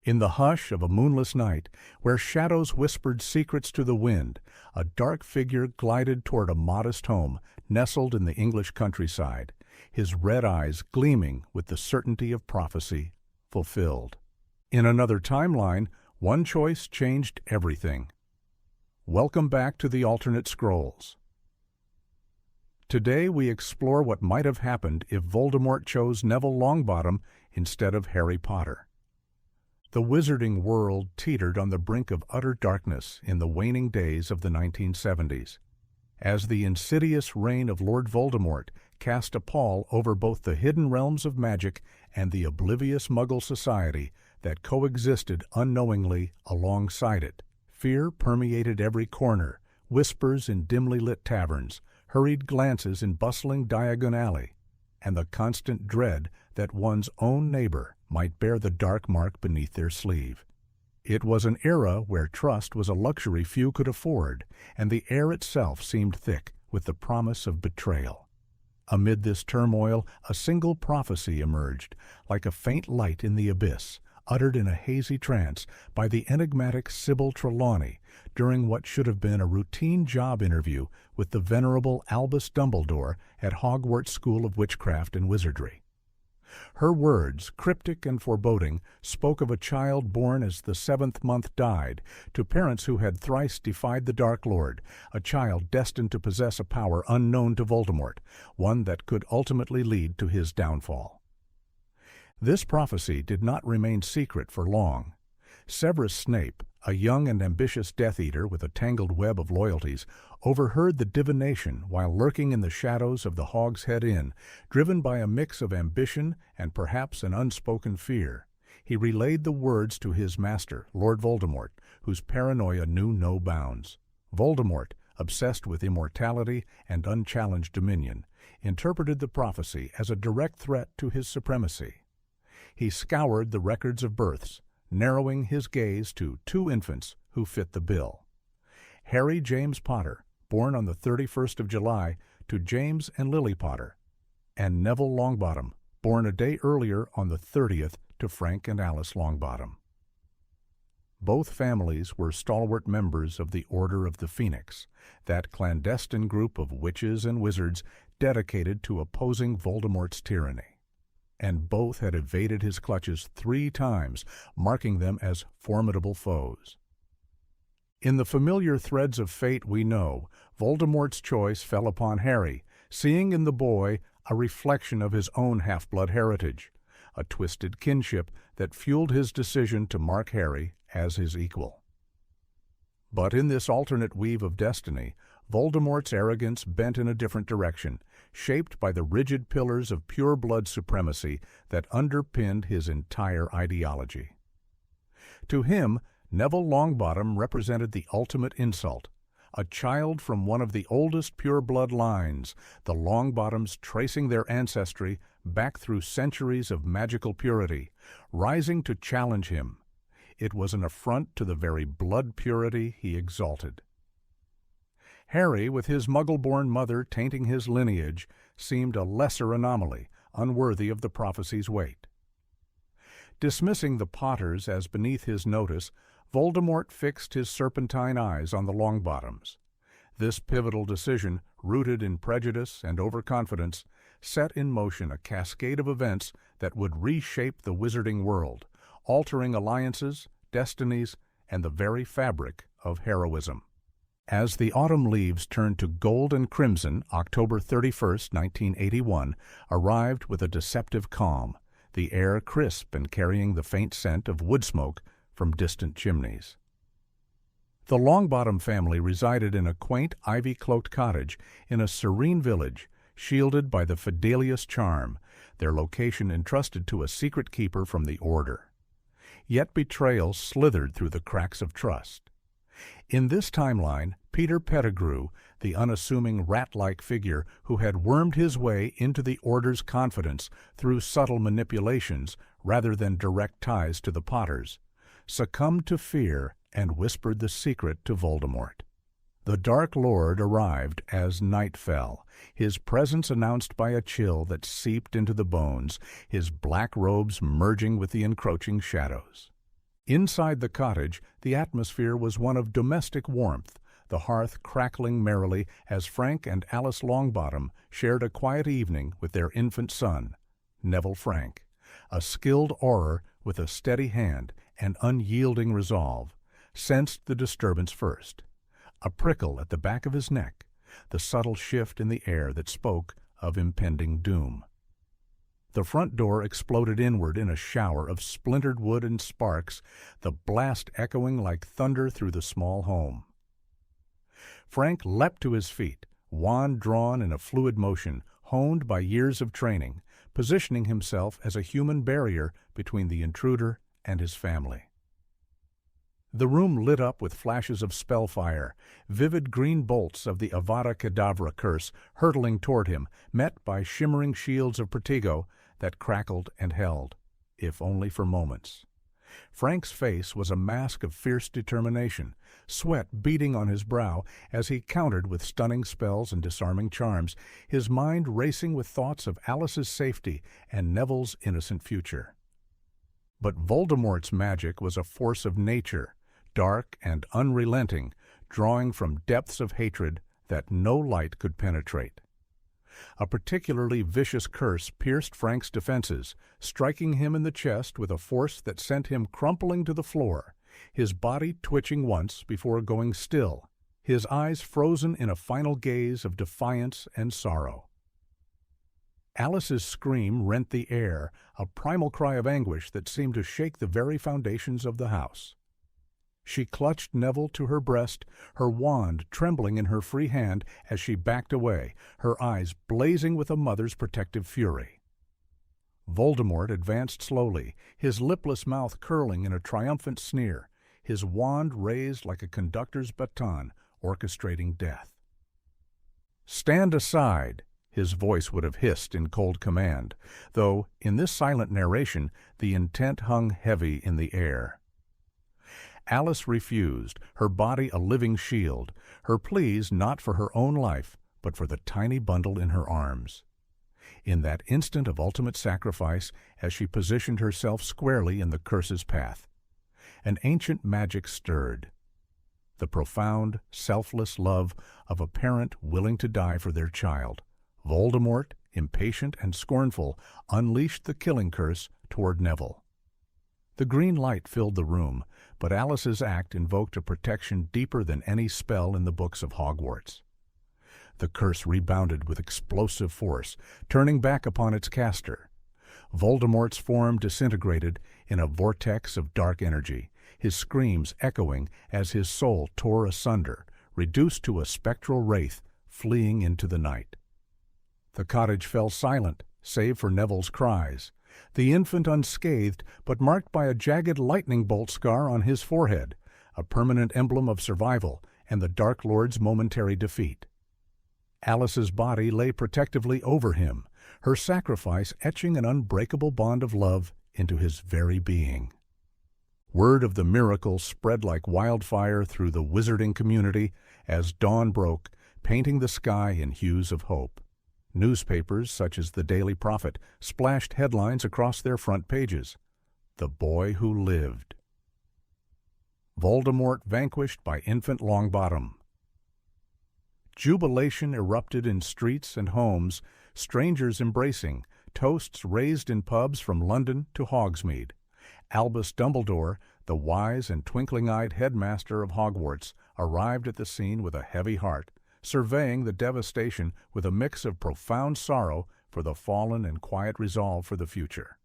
In the hush of a moonless night, where shadows whispered secrets to the wind, a dark figure glided toward a modest home nestled in the English countryside, his red eyes gleaming with the certainty of prophecy fulfilled. In another timeline, one choice changed everything. Welcome back to the alternate scrolls. Today we explore what might have happened if Voldemort chose Neville Longbottom instead of Harry Potter. The wizarding world teetered on the brink of utter darkness in the waning days of the 1970s, as the insidious reign of Lord Voldemort cast a pall over both the hidden realms of magic and the oblivious Muggle society that coexisted unknowingly alongside it. Fear permeated every corner, whispers in dimly lit taverns, hurried glances in bustling Diagon Alley, and the constant dread that one's own neighbor might bear the dark mark beneath their sleeve. It was an era where trust was a luxury few could afford, and the air itself seemed thick with the promise of betrayal. Amid this turmoil, a single prophecy emerged, like a faint light in the abyss, uttered in a hazy trance by the enigmatic Sybil Trelawney during what should have been a routine job interview with the venerable Albus Dumbledore at Hogwarts School of Witchcraft and Wizardry. Her words, cryptic and foreboding, spoke of a child born as the seventh month died, to parents who had thrice defied the Dark Lord, a child destined to possess a power unknown to Voldemort, one that could ultimately lead to his downfall. This prophecy did not remain secret for long. Severus Snape, a young and ambitious Death Eater with a tangled web of loyalties, overheard the divination while lurking in the shadows of the Hog's Head Inn, driven by a mix of ambition and perhaps an unspoken fear. He relayed the words to his master, Lord Voldemort, whose paranoia knew no bounds. Voldemort, obsessed with immortality and unchallenged dominion, interpreted the prophecy as a direct threat to his supremacy. He scoured the records of births, narrowing his gaze to two infants who fit the bill. Harry James Potter, born on the 31st of July to James and Lily Potter, and Neville Longbottom, born a day earlier on the 30th to Frank and Alice Longbottom. Both families were stalwart members of the Order of the Phoenix, that clandestine group of witches and wizards dedicated to opposing Voldemort's tyranny. And both had evaded his clutches 3 times, marking them as formidable foes. In the familiar threads of fate we know, Voldemort's choice fell upon Harry, seeing in the boy a reflection of his own half-blood heritage, a twisted kinship that fueled his decision to mark Harry as his equal. But in this alternate weave of destiny, Voldemort's arrogance bent in a different direction, shaped by the rigid pillars of pure-blood supremacy that underpinned his entire ideology. To him, Neville Longbottom represented the ultimate insult, a child from one of the oldest pure-blood lines, the Longbottoms tracing their ancestry back through centuries of magical purity, rising to challenge him. It was an affront to the very blood purity he exalted. Harry, with his Muggle-born mother tainting his lineage, seemed a lesser anomaly, unworthy of the prophecy's weight. Dismissing the Potters as beneath his notice, Voldemort fixed his serpentine eyes on the Longbottoms. This pivotal decision, rooted in prejudice and overconfidence, set in motion a cascade of events that would reshape the wizarding world, altering alliances, destinies, and the very fabric of heroism. As the autumn leaves turned to gold and crimson, October 31st, 1981, arrived with a deceptive calm, the air crisp and carrying the faint scent of wood smoke from distant chimneys. The Longbottom family resided in a quaint, ivy-cloaked cottage in a serene village, shielded by the Fidelius charm, their location entrusted to a secret keeper from the Order. Yet betrayal slithered through the cracks of trust. In this timeline, Peter Pettigrew, the unassuming rat-like figure who had wormed his way into the Order's confidence through subtle manipulations rather than direct ties to the Potters, succumbed to fear and whispered the secret to Voldemort. The Dark Lord arrived as night fell, his presence announced by a chill that seeped into the bones, his black robes merging with the encroaching shadows. Inside the cottage, the atmosphere was one of domestic warmth, the hearth crackling merrily as Frank and Alice Longbottom shared a quiet evening with their infant son, Neville Frank, a skilled orar with a steady hand and unyielding resolve, sensed the disturbance first. A prickle at the back of his neck, the subtle shift in the air that spoke of impending doom. The front door exploded inward in a shower of splintered wood and sparks, the blast echoing like thunder through the small home. Frank leapt to his feet, wand drawn in a fluid motion, honed by years of training, positioning himself as a human barrier between the intruder and his family. The room lit up with flashes of spellfire, vivid green bolts of the Avada Kedavra curse hurtling toward him, met by shimmering shields of Protego that crackled and held, if only for moments. Frank's face was a mask of fierce determination, sweat beading on his brow as he countered with stunning spells and disarming charms, his mind racing with thoughts of Alice's safety and Neville's innocent future. But Voldemort's magic was a force of nature, dark and unrelenting, drawing from depths of hatred that no light could penetrate. A particularly vicious curse pierced Frank's defenses, striking him in the chest with a force that sent him crumpling to the floor, his body twitching once before going still, his eyes frozen in a final gaze of defiance and sorrow. Alice's scream rent the air, a primal cry of anguish that seemed to shake the very foundations of the house. She clutched Neville to her breast, her wand trembling in her free hand as she backed away, her eyes blazing with a mother's protective fury. Voldemort advanced slowly, his lipless mouth curling in a triumphant sneer, his wand raised like a conductor's baton, orchestrating death. "Stand aside," his voice would have hissed in cold command, though in this silent narration the intent hung heavy in the air. Alice refused, her body a living shield, her pleas not for her own life, but for the tiny bundle in her arms. In that instant of ultimate sacrifice, as she positioned herself squarely in the curse's path, an ancient magic stirred. The profound, selfless love of a parent willing to die for their child. Voldemort, impatient and scornful, unleashed the killing curse toward Neville. The green light filled the room, but Alice's act invoked a protection deeper than any spell in the books of Hogwarts. The curse rebounded with explosive force, turning back upon its caster. Voldemort's form disintegrated in a vortex of dark energy, his screams echoing as his soul tore asunder, reduced to a spectral wraith fleeing into the night. The cottage fell silent, save for Neville's cries, the infant unscathed but marked by a jagged lightning bolt scar on his forehead, a permanent emblem of survival and the Dark Lord's momentary defeat. Alice's body lay protectively over him, her sacrifice etching an unbreakable bond of love into his very being. Word of the miracle spread like wildfire through the wizarding community as dawn broke, painting the sky in hues of hope. Newspapers such as the Daily Prophet splashed headlines across their front pages. "The Boy Who Lived." Voldemort vanquished by Infant Longbottom. Jubilation erupted in streets and homes, strangers embracing, toasts raised in pubs from London to Hogsmeade. Albus Dumbledore, the wise and twinkling-eyed headmaster of Hogwarts, arrived at the scene with a heavy heart, surveying the devastation with a mix of profound sorrow for the fallen and quiet resolve for the future.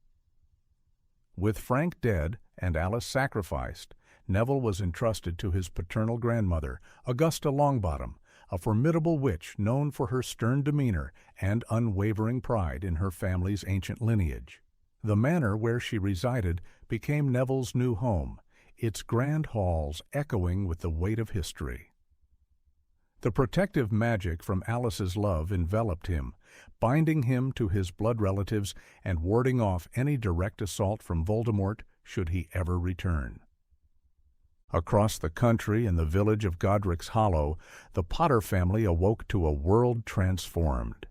With Frank dead and Alice sacrificed, Neville was entrusted to his paternal grandmother, Augusta Longbottom, a formidable witch known for her stern demeanor and unwavering pride in her family's ancient lineage. The manor where she resided became Neville's new home, its grand halls echoing with the weight of history. The protective magic from Alice's love enveloped him, binding him to his blood relatives and warding off any direct assault from Voldemort should he ever return. Across the country in the village of Godric's Hollow, the Potter family awoke to a world transformed.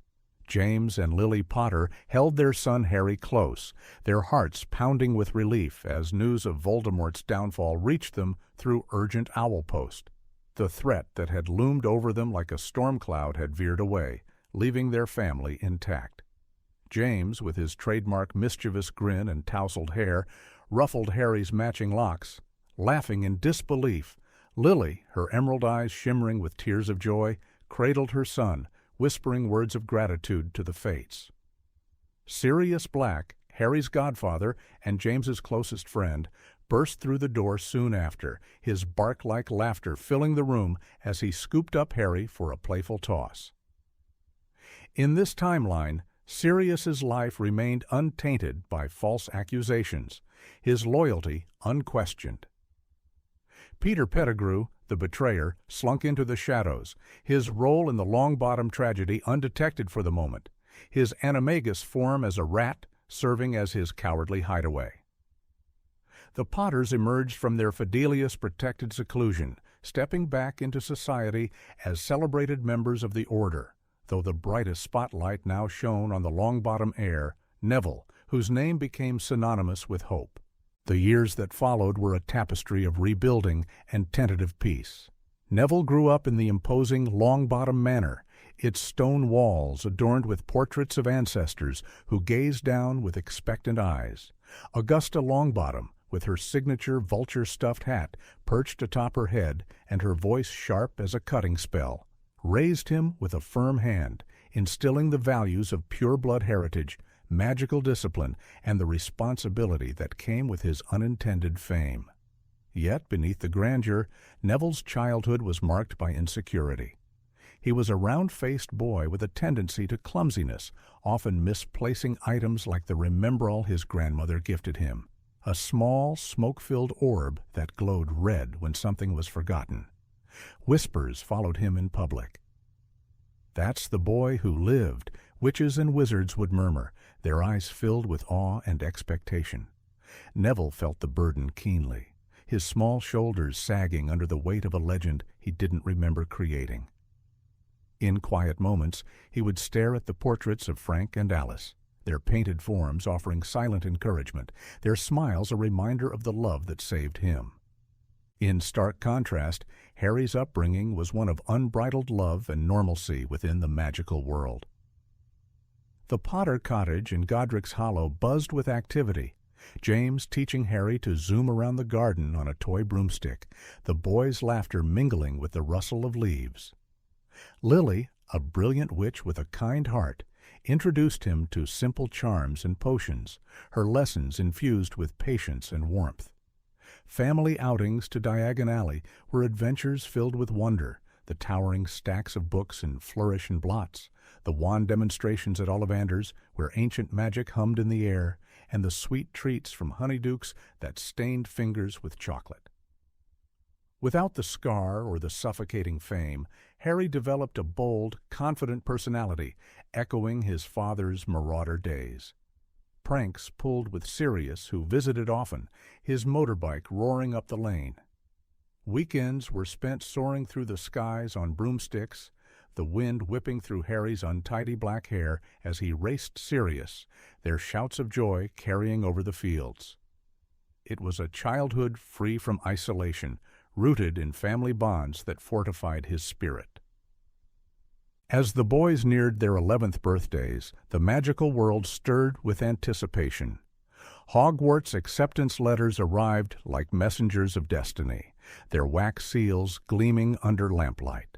James and Lily Potter held their son Harry close, their hearts pounding with relief as news of Voldemort's downfall reached them through urgent owl post. The threat that had loomed over them like a storm cloud had veered away, leaving their family intact. James, with his trademark mischievous grin and tousled hair, ruffled Harry's matching locks. Laughing in disbelief, Lily, her emerald eyes shimmering with tears of joy, cradled her son, whispering words of gratitude to the fates. Sirius Black, Harry's godfather and James's closest friend, burst through the door soon after, his bark-like laughter filling the room as he scooped up Harry for a playful toss. In this timeline, Sirius's life remained untainted by false accusations, his loyalty unquestioned. Peter Pettigrew, the betrayer, slunk into the shadows, his role in the Longbottom tragedy undetected for the moment, his animagus form as a rat serving as his cowardly hideaway. The Potters emerged from their Fidelius-protected seclusion, stepping back into society as celebrated members of the Order, though the brightest spotlight now shone on the Longbottom heir, Neville, whose name became synonymous with hope. The years that followed were a tapestry of rebuilding and tentative peace. Neville grew up in the imposing Longbottom Manor, its stone walls adorned with portraits of ancestors who gazed down with expectant eyes. Augusta Longbottom, with her signature vulture-stuffed hat perched atop her head and her voice sharp as a cutting spell, raised him with a firm hand, instilling the values of pure-blood heritage, magical discipline, and the responsibility that came with his unintended fame. Yet, beneath the grandeur, Neville's childhood was marked by insecurity. He was a round-faced boy with a tendency to clumsiness, often misplacing items like the remembrall his grandmother gifted him, a small, smoke-filled orb that glowed red when something was forgotten. Whispers followed him in public. "That's the boy who lived," witches and wizards would murmur, their eyes filled with awe and expectation. Neville felt the burden keenly, his small shoulders sagging under the weight of a legend he didn't remember creating. In quiet moments, he would stare at the portraits of Frank and Alice, their painted forms offering silent encouragement, their smiles a reminder of the love that saved him. In stark contrast, Harry's upbringing was one of unbridled love and normalcy within the magical world. The Potter cottage in Godric's Hollow buzzed with activity, James teaching Harry to zoom around the garden on a toy broomstick, the boys' laughter mingling with the rustle of leaves. Lily, a brilliant witch with a kind heart, introduced him to simple charms and potions, her lessons infused with patience and warmth. Family outings to Diagon Alley were adventures filled with wonder, the towering stacks of books in flourish and blots, the wand demonstrations at Ollivander's where ancient magic hummed in the air, and the sweet treats from honeydukes that stained fingers with chocolate. Without the scar or the suffocating fame, Harry developed a bold, confident personality, echoing his father's marauder days. Pranks pulled with Sirius, who visited often, his motorbike roaring up the lane. Weekends were spent soaring through the skies on broomsticks, the wind whipping through Harry's untidy black hair as he raced Sirius, their shouts of joy carrying over the fields. It was a childhood free from isolation, rooted in family bonds that fortified his spirit. As the boys neared their 11th birthdays, the magical world stirred with anticipation. Hogwarts acceptance letters arrived like messengers of destiny, their wax seals gleaming under lamplight.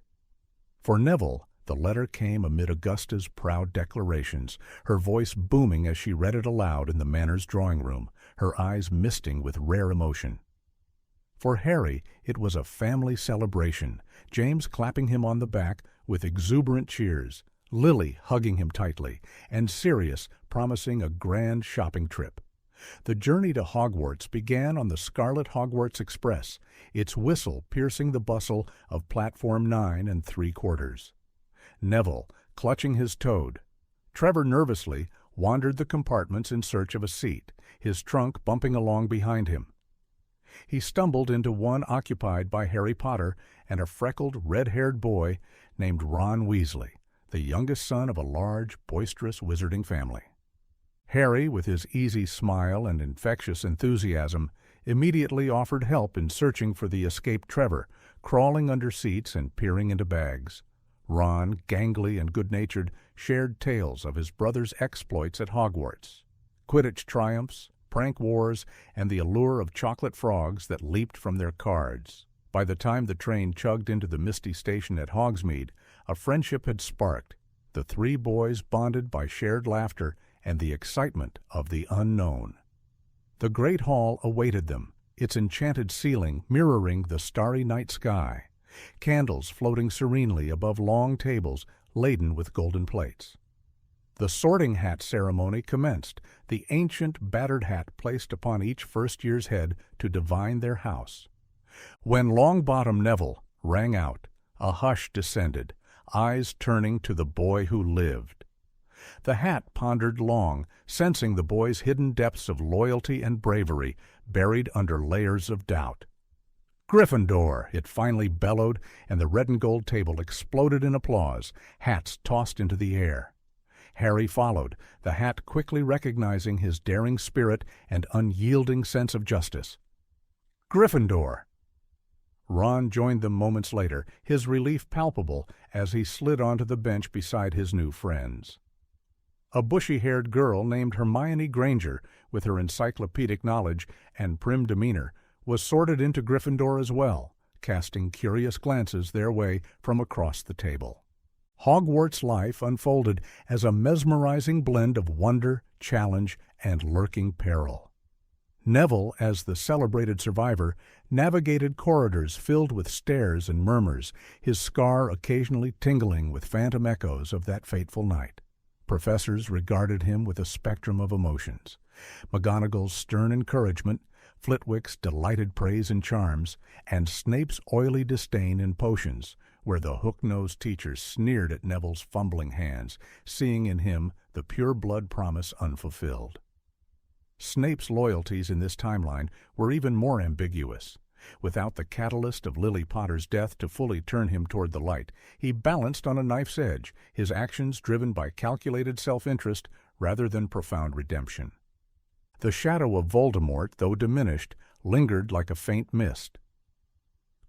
For Neville, the letter came amid Augusta's proud declarations, her voice booming as she read it aloud in the Manor's drawing room, her eyes misting with rare emotion. For Harry, it was a family celebration, James clapping him on the back with exuberant cheers, Lily hugging him tightly, and Sirius promising a grand shopping trip. The journey to Hogwarts began on the Scarlet Hogwarts Express, its whistle piercing the bustle of Platform 9 3/4. Neville, clutching his toad. Trevor nervously wandered the compartments in search of a seat, his trunk bumping along behind him. He stumbled into one occupied by Harry Potter and a freckled, red-haired boy named Ron Weasley, the youngest son of a large, boisterous wizarding family. Harry, with his easy smile and infectious enthusiasm, immediately offered help in searching for the escaped Trevor, crawling under seats and peering into bags. Ron, gangly and good-natured, shared tales of his brother's exploits at Hogwarts, Quidditch triumphs, prank wars, and the allure of chocolate frogs that leaped from their cards. By the time the train chugged into the misty station at Hogsmeade, a friendship had sparked. The three boys bonded by shared laughter and the excitement of the unknown. The great hall awaited them, its enchanted ceiling mirroring the starry night sky, candles floating serenely above long tables laden with golden plates. The sorting hat ceremony commenced, the ancient battered hat placed upon each first year's head to divine their house. When Longbottom Neville rang out, a hush descended, eyes turning to the boy who lived. The hat pondered long, sensing the boy's hidden depths of loyalty and bravery buried under layers of doubt. "Gryffindor!" it finally bellowed, and the red and gold table exploded in applause, hats tossed into the air. Harry followed, the hat quickly recognizing his daring spirit and unyielding sense of justice. "Gryffindor!" Ron joined them moments later, his relief palpable as he slid onto the bench beside his new friends. A bushy-haired girl named Hermione Granger, with her encyclopedic knowledge and prim demeanor, was sorted into Gryffindor as well, casting curious glances their way from across the table. Hogwarts life unfolded as a mesmerizing blend of wonder, challenge, and lurking peril. Neville, as the celebrated survivor, navigated corridors filled with stares and murmurs, his scar occasionally tingling with phantom echoes of that fateful night. Professors regarded him with a spectrum of emotions. McGonagall's stern encouragement, Flitwick's delighted praise and charms, and Snape's oily disdain in potions, where the hook-nosed teachers sneered at Neville's fumbling hands, seeing in him the pure blood promise unfulfilled. Snape's loyalties in this timeline were even more ambiguous. Without the catalyst of Lily Potter's death to fully turn him toward the light, he balanced on a knife's edge, his actions driven by calculated self-interest rather than profound redemption. The shadow of Voldemort, though diminished, lingered like a faint mist.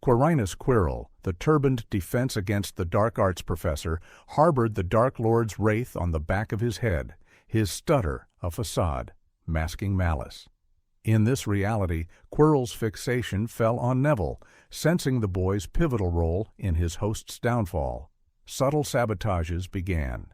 Quirinus Quirrell, the turbaned defense against the dark arts professor, harbored the Dark Lord's wraith on the back of his head, his stutter a facade, masking malice. In this reality, Quirrell's fixation fell on Neville, sensing the boy's pivotal role in his host's downfall. Subtle sabotages began.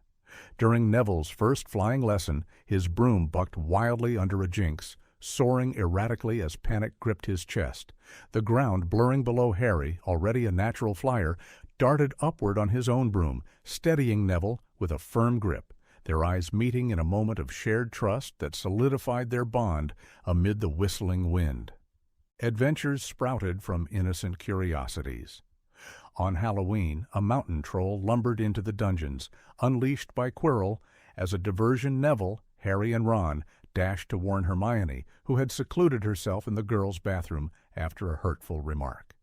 During Neville's first flying lesson, his broom bucked wildly under a jinx, soaring erratically as panic gripped his chest. The ground blurring below Harry, already a natural flyer, darted upward on his own broom, steadying Neville with a firm grip, their eyes meeting in a moment of shared trust that solidified their bond amid the whistling wind. Adventures sprouted from innocent curiosities. On Halloween, a mountain troll lumbered into the dungeons, unleashed by Quirrell. As a diversion, Neville, Harry, and Ron dashed to warn Hermione, who had secluded herself in the girls' bathroom after a hurtful remark.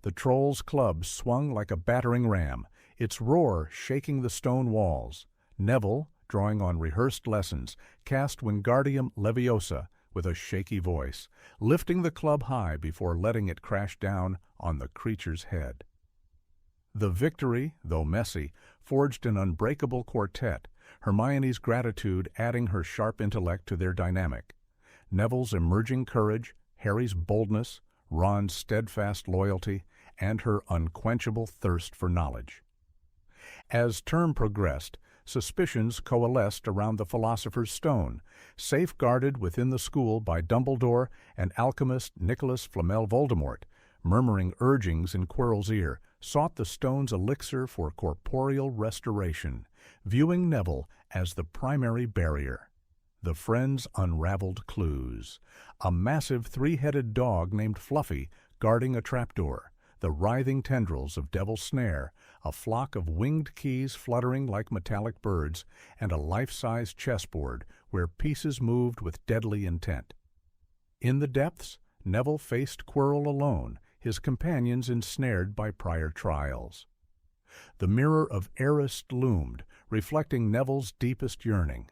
The troll's club swung like a battering ram, its roar shaking the stone walls. Neville, drawing on rehearsed lessons, cast Wingardium Leviosa with a shaky voice, lifting the club high before letting it crash down on the creature's head. The victory, though messy, forged an unbreakable quartet, Hermione's gratitude adding her sharp intellect to their dynamic. Neville's emerging courage, Harry's boldness, Ron's steadfast loyalty, and her unquenchable thirst for knowledge. As term progressed, suspicions coalesced around the Philosopher's Stone, safeguarded within the school by Dumbledore and alchemist Nicholas Flamel Voldemort, murmuring urgings in Quirrell's ear, sought the stone's elixir for corporeal restoration, viewing Neville as the primary barrier. The friends unraveled clues. A massive three-headed dog named Fluffy guarding a trapdoor, the writhing tendrils of Devil's Snare, a flock of winged keys fluttering like metallic birds, and a life-size chessboard where pieces moved with deadly intent. In the depths, Neville faced Quirrell alone, his companions ensnared by prior trials. The mirror of Eris loomed, reflecting Neville's deepest yearning.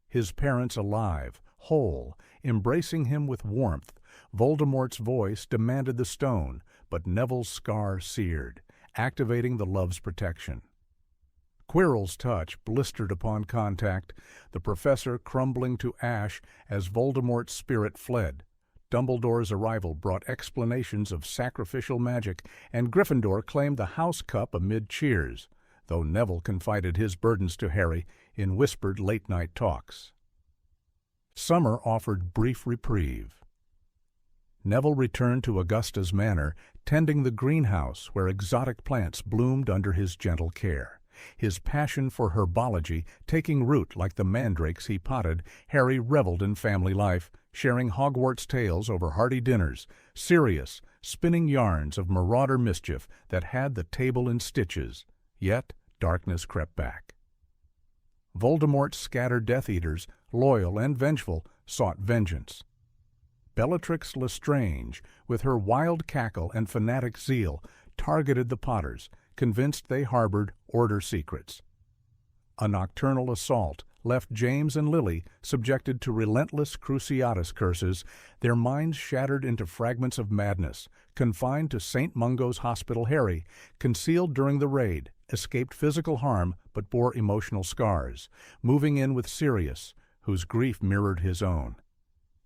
His parents alive, whole, embracing him with warmth, Voldemort's voice demanded the stone, but Neville's scar seared, activating the love's protection. Quirrell's touch blistered upon contact, the professor crumbling to ash as Voldemort's spirit fled. Dumbledore's arrival brought explanations of sacrificial magic, and Gryffindor claimed the house cup amid cheers, though Neville confided his burdens to Harry in whispered late-night talks. Summer offered brief reprieve. Neville returned to Augusta's manor, tending the greenhouse where exotic plants bloomed under his gentle care. His passion for herbology taking root like the mandrakes he potted, Harry reveled in family life, sharing Hogwarts tales over hearty dinners, Sirius spinning yarns of marauder mischief that had the table in stitches. Yet darkness crept back. Voldemort's scattered Death Eaters, loyal and vengeful, sought vengeance. Bellatrix Lestrange, with her wild cackle and fanatic zeal, targeted the Potters, convinced they harbored Order secrets. A nocturnal assault left James and Lily subjected to relentless Cruciatus curses, their minds shattered into fragments of madness. Confined to St. Mungo's Hospital, Harry, concealed during the raid, escaped physical harm but bore emotional scars, moving in with Sirius, whose grief mirrored his own.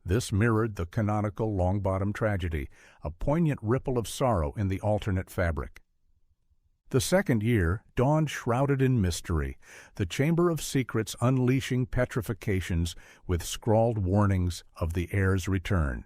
This mirrored the canonical Longbottom tragedy, a poignant ripple of sorrow in the alternate fabric. The second year dawned shrouded in mystery, the Chamber of Secrets unleashing petrifications with scrawled warnings of the heir's return.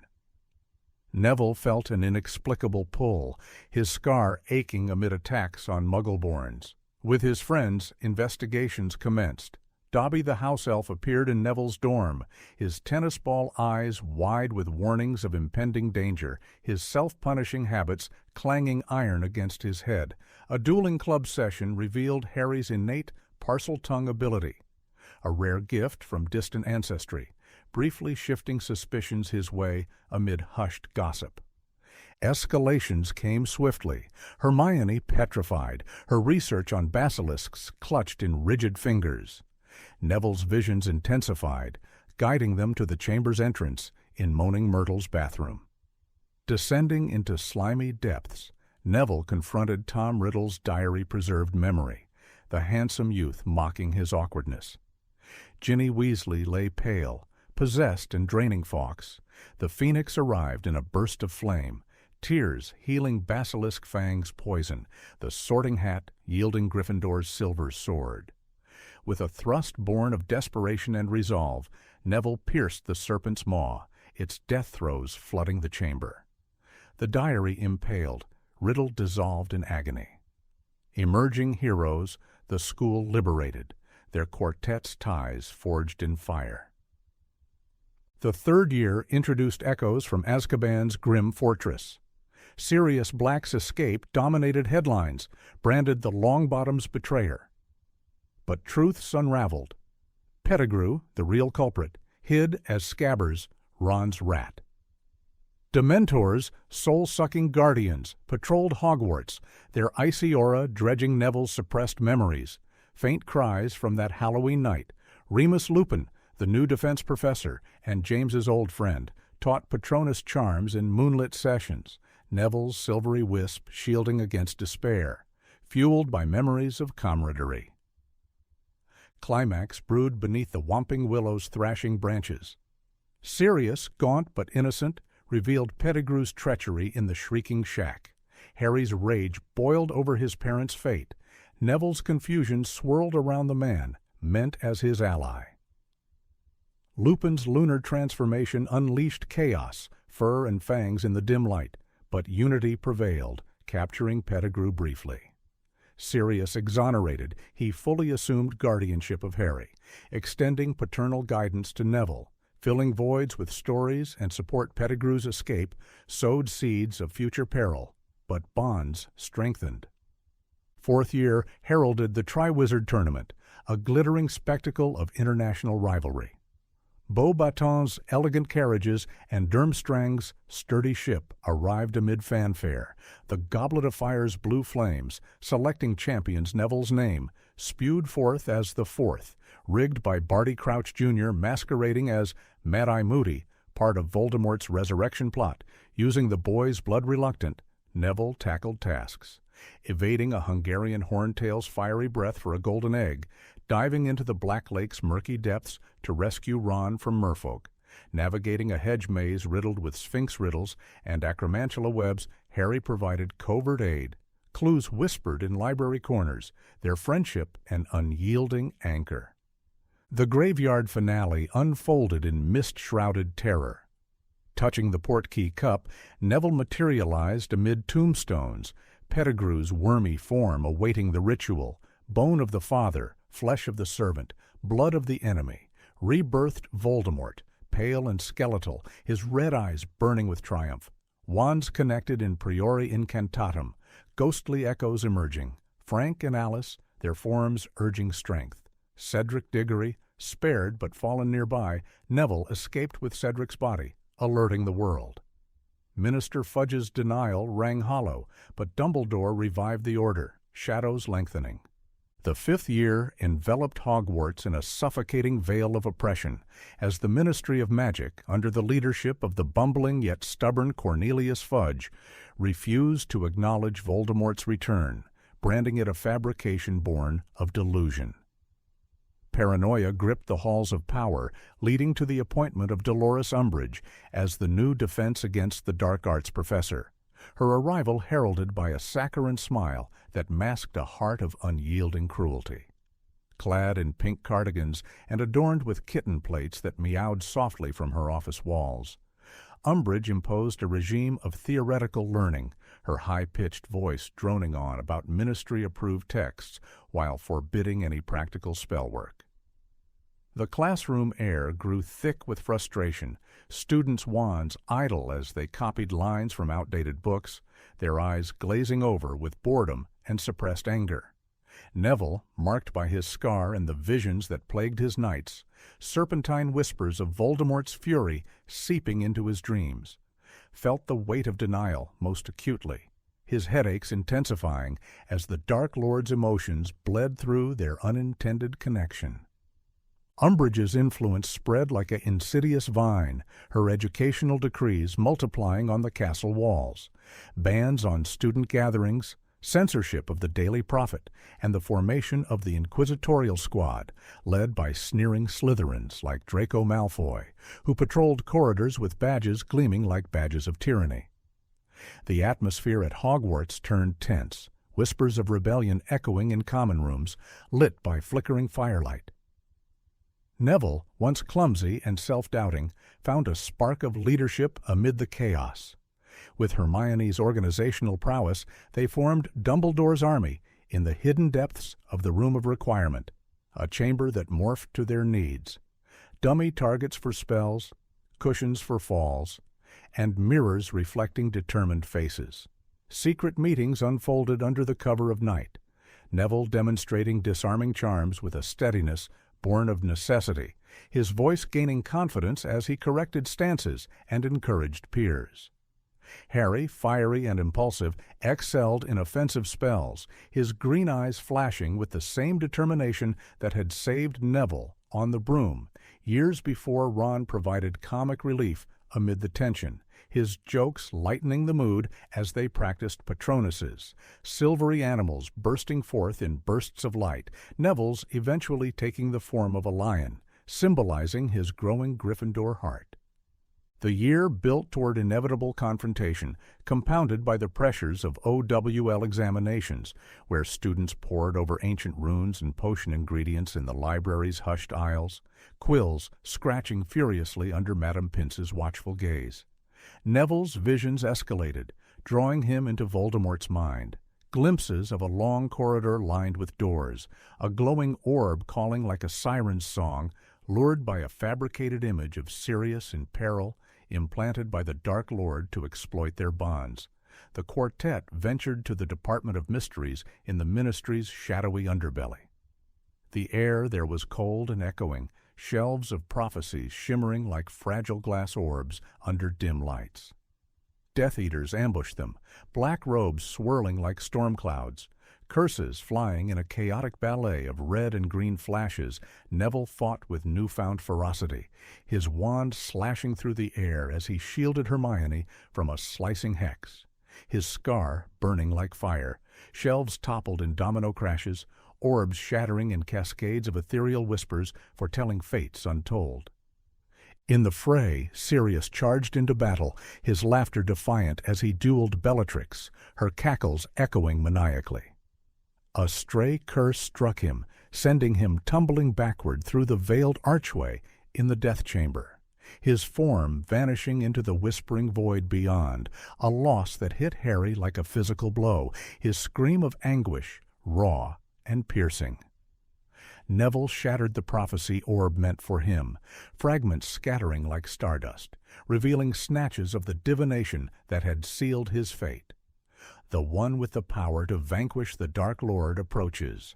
Neville felt an inexplicable pull, his scar aching amid attacks on Muggleborns. With his friends, investigations commenced. Dobby the house elf appeared in Neville's dorm, his tennis ball eyes wide with warnings of impending danger, his self-punishing habits clanging iron against his head. A dueling club session revealed Harry's innate parcel-tongue ability, a rare gift from distant ancestry, briefly shifting suspicions his way amid hushed gossip. Escalations came swiftly, Hermione petrified, her research on basilisks clutched in rigid fingers. Neville's visions intensified, guiding them to the chamber's entrance in Moaning Myrtle's bathroom. Descending into slimy depths, Neville confronted Tom Riddle's diary-preserved memory, the handsome youth mocking his awkwardness. Ginny Weasley lay pale, possessed and draining Fawkes. The Phoenix arrived in a burst of flame, tears healing Basilisk Fang's poison, the Sorting Hat yielding Gryffindor's silver sword. With a thrust born of desperation and resolve, Neville pierced the serpent's maw, its death throes flooding the chamber. The diary impaled, Riddle dissolved in agony. Emerging heroes, the school liberated, their quartet's ties forged in fire. The third year introduced echoes from Azkaban's grim fortress. Sirius Black's escape dominated headlines, branded the Longbottoms betrayer. But truths unraveled. Pettigrew, the real culprit, hid as Scabbers, Ron's rat. Dementors, soul-sucking guardians, patrolled Hogwarts, their icy aura dredging Neville's suppressed memories. Faint cries from that Halloween night. Remus Lupin, the new defense professor and James's old friend, taught Patronus charms in moonlit sessions, Neville's silvery wisp shielding against despair, fueled by memories of camaraderie. Climax brewed beneath the Whomping Willow's thrashing branches. Sirius, gaunt but innocent, revealed Pettigrew's treachery in the Shrieking Shack. Harry's rage boiled over his parents' fate. Neville's confusion swirled around the man, meant as his ally. Lupin's lunar transformation unleashed chaos, fur and fangs in the dim light, but unity prevailed, capturing Pettigrew briefly. Sirius exonerated, he fully assumed guardianship of Harry, extending paternal guidance to Neville, filling voids with stories and support Pettigrew's escape, sowed seeds of future peril, but bonds strengthened. Fourth year heralded the Triwizard Tournament, a glittering spectacle of international rivalry. Beauxbatons' elegant carriages and Durmstrang's sturdy ship arrived amid fanfare. The Goblet of Fire's blue flames, selecting champions Neville's name, spewed forth as the fourth, rigged by Barty Crouch Jr. masquerading as Mad-Eye Moody, part of Voldemort's resurrection plot. Using the boy's blood reluctant, Neville tackled tasks. Evading a Hungarian horntail's fiery breath for a golden egg, diving into the Black Lake's murky depths to rescue Ron from merfolk, navigating a hedge maze riddled with sphinx riddles and acromantula webs, Harry provided covert aid, clues whispered in library corners, their friendship an unyielding anchor. The graveyard finale unfolded in mist-shrouded terror. Touching the Portkey cup, Neville materialized amid tombstones, Pettigrew's wormy form awaiting the ritual, bone of the father, flesh of the servant, blood of the enemy, rebirthed Voldemort, pale and skeletal, his red eyes burning with triumph. Wands connected in priori incantatem, ghostly echoes emerging, Frank and Alice, their forms urging strength. Cedric Diggory, spared but fallen nearby, Neville escaped with Cedric's body, alerting the world. Minister Fudge's denial rang hollow, but Dumbledore revived the order, shadows lengthening. The fifth year enveloped Hogwarts in a suffocating veil of oppression, as the Ministry of Magic, under the leadership of the bumbling yet stubborn Cornelius Fudge, refused to acknowledge Voldemort's return, branding it a fabrication born of delusion. Paranoia gripped the halls of power, leading to the appointment of Dolores Umbridge as the new defense against the dark arts professor, her arrival heralded by a saccharine smile that masked a heart of unyielding cruelty. Clad in pink cardigans and adorned with kitten plates that meowed softly from her office walls, Umbridge imposed a regime of theoretical learning, her high-pitched voice droning on about ministry-approved texts while forbidding any practical spell work. The classroom air grew thick with frustration, students' wands idle as they copied lines from outdated books, their eyes glazing over with boredom and suppressed anger. Neville, marked by his scar and the visions that plagued his nights, serpentine whispers of Voldemort's fury seeping into his dreams, felt the weight of denial most acutely, his headaches intensifying as the Dark Lord's emotions bled through their unintended connection. Umbridge's influence spread like an insidious vine, her educational decrees multiplying on the castle walls, bans on student gatherings, censorship of the Daily Prophet, and the formation of the Inquisitorial Squad, led by sneering Slytherins like Draco Malfoy, who patrolled corridors with badges gleaming like badges of tyranny. The atmosphere at Hogwarts turned tense, whispers of rebellion echoing in common rooms, lit by flickering firelight. Neville, once clumsy and self-doubting, found a spark of leadership amid the chaos. With Hermione's organizational prowess, they formed Dumbledore's army in the hidden depths of the Room of Requirement, a chamber that morphed to their needs. Dummy targets for spells, cushions for falls, and mirrors reflecting determined faces. Secret meetings unfolded under the cover of night, Neville demonstrating disarming charms with a steadiness born of necessity, his voice gaining confidence as he corrected stances and encouraged peers. Harry, fiery and impulsive, excelled in offensive spells, his green eyes flashing with the same determination that had saved Neville on the broom years before Ron provided comic relief amid the tension, his jokes lightening the mood as they practiced Patronuses, silvery animals bursting forth in bursts of light, Neville's eventually taking the form of a lion, symbolizing his growing Gryffindor heart. The year built toward inevitable confrontation, compounded by the pressures of OWL examinations, where students pored over ancient runes and potion ingredients in the library's hushed aisles, quills scratching furiously under Madame Pince's watchful gaze. Neville's visions escalated, drawing him into Voldemort's mind. Glimpses of a long corridor lined with doors, a glowing orb calling like a siren's song, lured by a fabricated image of Sirius in peril, implanted by the Dark Lord to exploit their bonds. The quartet ventured to the Department of Mysteries in the Ministry's shadowy underbelly. The air there was cold and echoing, shelves of prophecies shimmering like fragile glass orbs under dim lights. Death Eaters ambushed them, black robes swirling like storm clouds. Curses flying in a chaotic ballet of red and green flashes, Neville fought with newfound ferocity, his wand slashing through the air as he shielded Hermione from a slicing hex. His scar burning like fire, shelves toppled in domino crashes, orbs shattering in cascades of ethereal whispers foretelling fates untold. In the fray, Sirius charged into battle, his laughter defiant as he dueled Bellatrix, her cackles echoing maniacally. A stray curse struck him, sending him tumbling backward through the veiled archway in the death chamber, his form vanishing into the whispering void beyond, a loss that hit Harry like a physical blow, his scream of anguish raw and piercing. Neville shattered the prophecy orb meant for him, fragments scattering like stardust, revealing snatches of the divination that had sealed his fate. The one with the power to vanquish the Dark Lord approaches.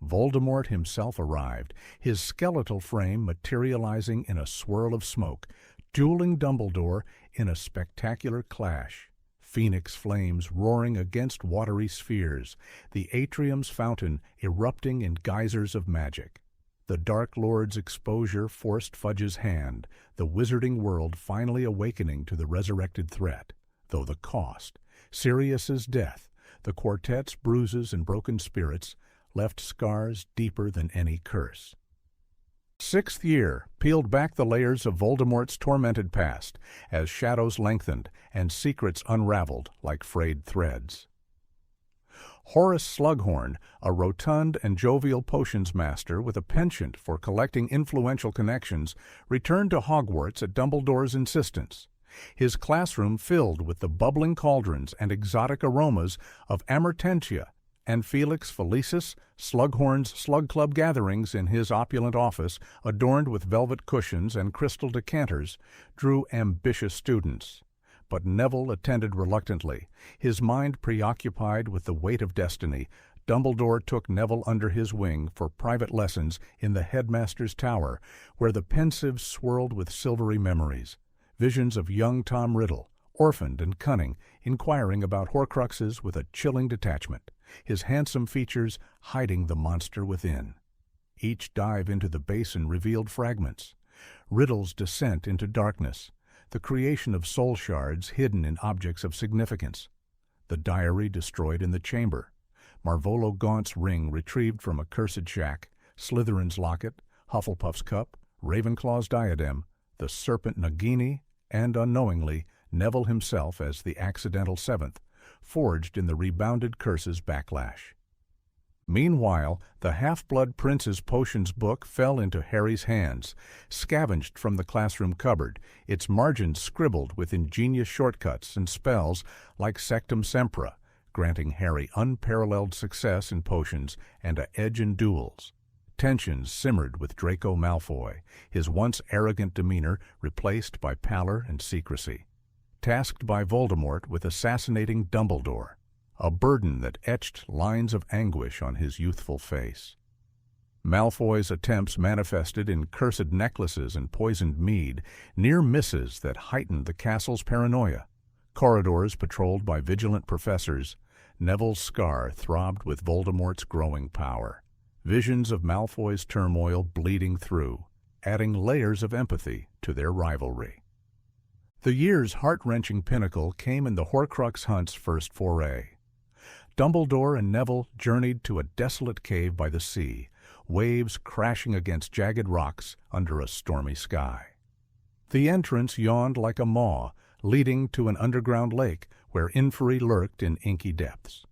Voldemort himself arrived, his skeletal frame materializing in a swirl of smoke, dueling Dumbledore in a spectacular clash. Phoenix flames roaring against watery spheres, the atrium's fountain erupting in geysers of magic. The Dark Lord's exposure forced Fudge's hand, the wizarding world finally awakening to the resurrected threat, though the cost, Sirius's death, the quartet's bruises and broken spirits, left scars deeper than any curse. Sixth year peeled back the layers of Voldemort's tormented past as shadows lengthened and secrets unraveled like frayed threads. Horace Slughorn, a rotund and jovial potions master with a penchant for collecting influential connections, returned to Hogwarts at Dumbledore's insistence, his classroom filled with the bubbling cauldrons and exotic aromas of Amortentia, and Felix Felicis, Slughorn's Slug Club gatherings in his opulent office, adorned with velvet cushions and crystal decanters, drew ambitious students. But Neville attended reluctantly, his mind preoccupied with the weight of destiny. Dumbledore took Neville under his wing for private lessons in the headmaster's tower, where the pensive swirled with silvery memories, visions of young Tom Riddle, orphaned and cunning, inquiring about Horcruxes with a chilling detachment, his handsome features hiding the monster within. Each dive into the basin revealed fragments, Riddle's descent into darkness, the creation of soul shards hidden in objects of significance, the diary destroyed in the chamber, Marvolo Gaunt's ring retrieved from a cursed shack, Slytherin's locket, Hufflepuff's cup, Ravenclaw's diadem, the serpent Nagini, and, unknowingly, Neville himself as the accidental seventh, forged in the rebounded curse's backlash. Meanwhile, the Half-Blood Prince's potions book fell into Harry's hands, scavenged from the classroom cupboard, its margins scribbled with ingenious shortcuts and spells like Sectum Sempra, granting Harry unparalleled success in potions and an edge in duels. Tensions simmered with Draco Malfoy, his once arrogant demeanor replaced by pallor and secrecy. Tasked by Voldemort with assassinating Dumbledore, a burden that etched lines of anguish on his youthful face. Malfoy's attempts manifested in cursed necklaces and poisoned mead, near misses that heightened the castle's paranoia. Corridors patrolled by vigilant professors, Neville's scar throbbed with Voldemort's growing power. Visions of Malfoy's turmoil bleeding through, adding layers of empathy to their rivalry. The year's heart-wrenching pinnacle came in the Horcrux hunt's first foray. Dumbledore and Neville journeyed to a desolate cave by the sea, waves crashing against jagged rocks under a stormy sky. The entrance yawned like a maw, leading to an underground lake where Inferi lurked in inky depths.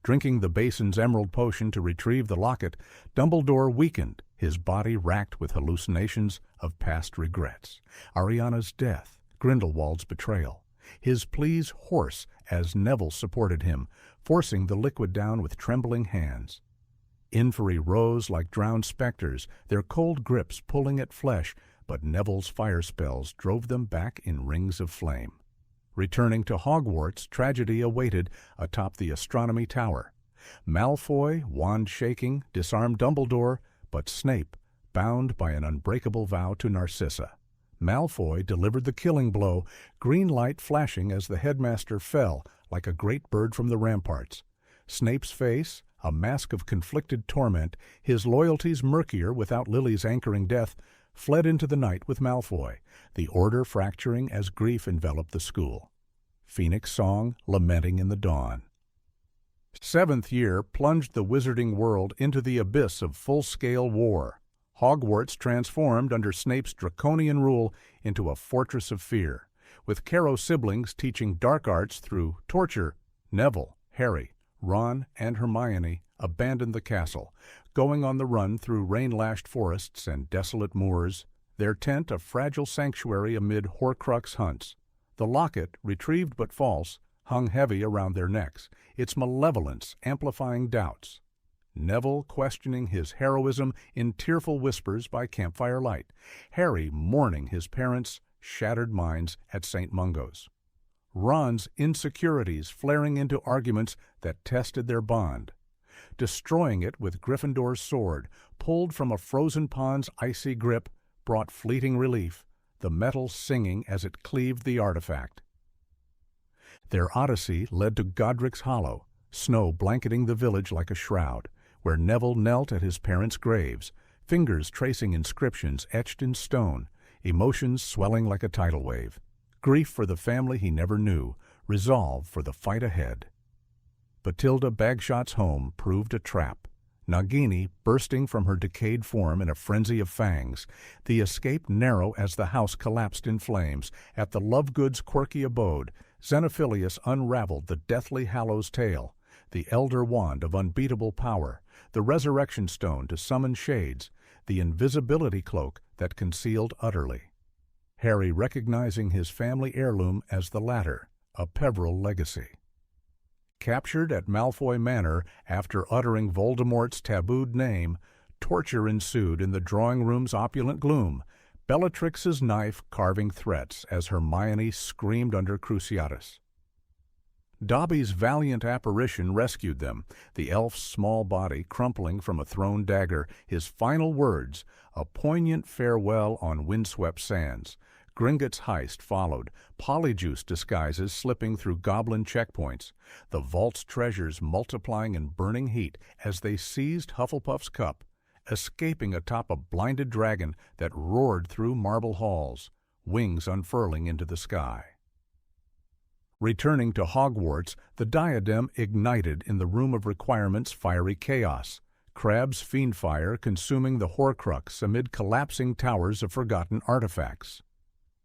Drinking the basin's emerald potion to retrieve the locket, Dumbledore weakened, his body racked with hallucinations of past regrets, Ariana's death, Grindelwald's betrayal, his pleas hoarse as Neville supported him, forcing the liquid down with trembling hands. Inferi rose like drowned specters, their cold grips pulling at flesh, but Neville's fire spells drove them back in rings of flame. Returning to Hogwarts, tragedy awaited atop the astronomy tower. Malfoy, wand shaking, disarmed Dumbledore, but Snape, bound by an unbreakable vow to Narcissa. Malfoy delivered the killing blow, green light flashing as the headmaster fell like a great bird from the ramparts. Snape's face, a mask of conflicted torment, his loyalties murkier without Lily's anchoring death, fled into the night with Malfoy, the order fracturing as grief enveloped the school. Phoenix song lamenting in the dawn. Seventh year plunged the wizarding world into the abyss of full-scale war. Hogwarts transformed under Snape's draconian rule into a fortress of fear, with Caro's siblings teaching dark arts through torture. Neville, Harry, Ron, and Hermione abandoned the castle, going on the run through rain-lashed forests and desolate moors, their tent a fragile sanctuary amid Horcrux hunts. The locket, retrieved but false, hung heavy around their necks, its malevolence amplifying doubts. Neville questioning his heroism in tearful whispers by campfire light, Harry mourning his parents' shattered minds at St. Mungo's. Ron's insecurities flaring into arguments that tested their bond. Destroying it with Gryffindor's sword, pulled from a frozen pond's icy grip, brought fleeting relief, the metal singing as it cleaved the artifact. Their odyssey led to Godric's Hollow, snow blanketing the village like a shroud, where Neville knelt at his parents' graves, fingers tracing inscriptions etched in stone, emotions swelling like a tidal wave. Grief for the family he never knew, resolve for the fight ahead. Bathilda Bagshot's home proved a trap. Nagini bursting from her decayed form in a frenzy of fangs, the escape narrow as the house collapsed in flames. At the Lovegood's quirky abode, Xenophilius unraveled the deathly Hallow's tale, the Elder Wand of unbeatable power, the Resurrection Stone to summon shades, the invisibility cloak that concealed utterly. Harry recognizing his family heirloom as the latter, a Peveril legacy. Captured at Malfoy Manor after uttering Voldemort's tabooed name, torture ensued in the drawing room's opulent gloom, Bellatrix's knife carving threats as Hermione screamed under Cruciatus. Dobby's valiant apparition rescued them, the elf's small body crumpling from a thrown dagger, his final words, a poignant farewell on windswept sands. Gringotts' heist followed, polyjuice disguises slipping through goblin checkpoints, the vault's treasures multiplying in burning heat as they seized Hufflepuff's cup, escaping atop a blinded dragon that roared through marble halls, wings unfurling into the sky. Returning to Hogwarts, the diadem ignited in the Room of Requirement's fiery chaos, Crabbe's fiendfire consuming the Horcrux amid collapsing towers of forgotten artifacts.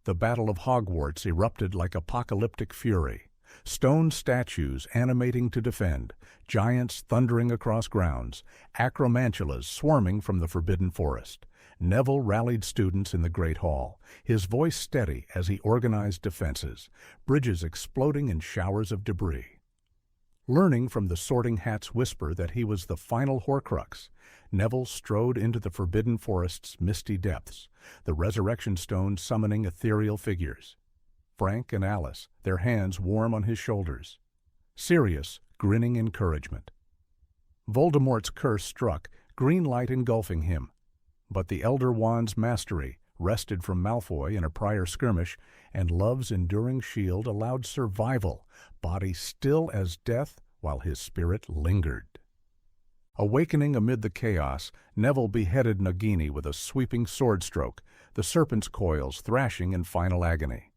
The Battle of Hogwarts erupted like apocalyptic fury, stone statues animating to defend, giants thundering across grounds, acromantulas swarming from the Forbidden Forest. Neville rallied students in the Great Hall, his voice steady as he organized defenses, bridges exploding in showers of debris. Learning from the Sorting Hat's whisper that he was the final Horcrux, Neville strode into the Forbidden Forest's misty depths, the Resurrection Stone summoning ethereal figures. Frank and Alice, their hands warm on his shoulders. Sirius, grinning encouragement. Voldemort's curse struck, green light engulfing him. But the Elder Wand's mastery, wrested from Malfoy in a prior skirmish, and love's enduring shield allowed survival, body still as death while his spirit lingered. Awakening amid the chaos, Neville beheaded Nagini with a sweeping sword stroke, the serpent's coils thrashing in final agony.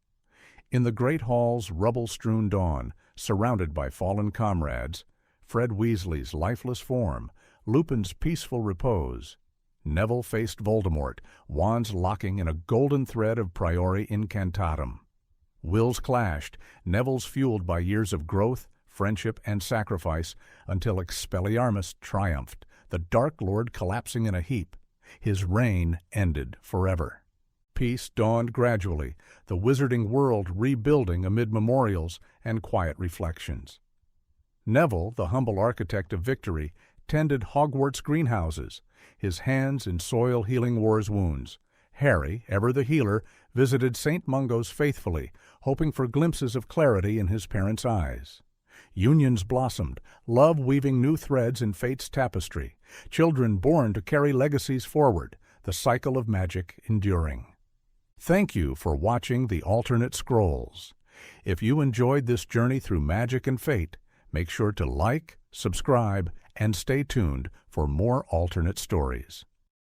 In the Great Hall's rubble-strewn dawn, surrounded by fallen comrades, Fred Weasley's lifeless form, Lupin's peaceful repose, Neville faced Voldemort, wands locking in a golden thread of priori incantatem. Wills clashed, Neville's fueled by years of growth, friendship, and sacrifice, until Expelliarmus triumphed, the Dark Lord collapsing in a heap. His reign ended forever. Peace dawned gradually, the wizarding world rebuilding amid memorials and quiet reflections. Neville, the humble architect of victory, tended Hogwarts greenhouses, his hands in soil-healing war's wounds. Harry, ever the healer, visited St. Mungo's faithfully, hoping for glimpses of clarity in his parents' eyes. Unions blossomed, love weaving new threads in fate's tapestry, children born to carry legacies forward, the cycle of magic enduring. Thank you for watching the alternate scrolls. If you enjoyed this journey through magic and fate, make sure to like, subscribe, and stay tuned for more alternate stories.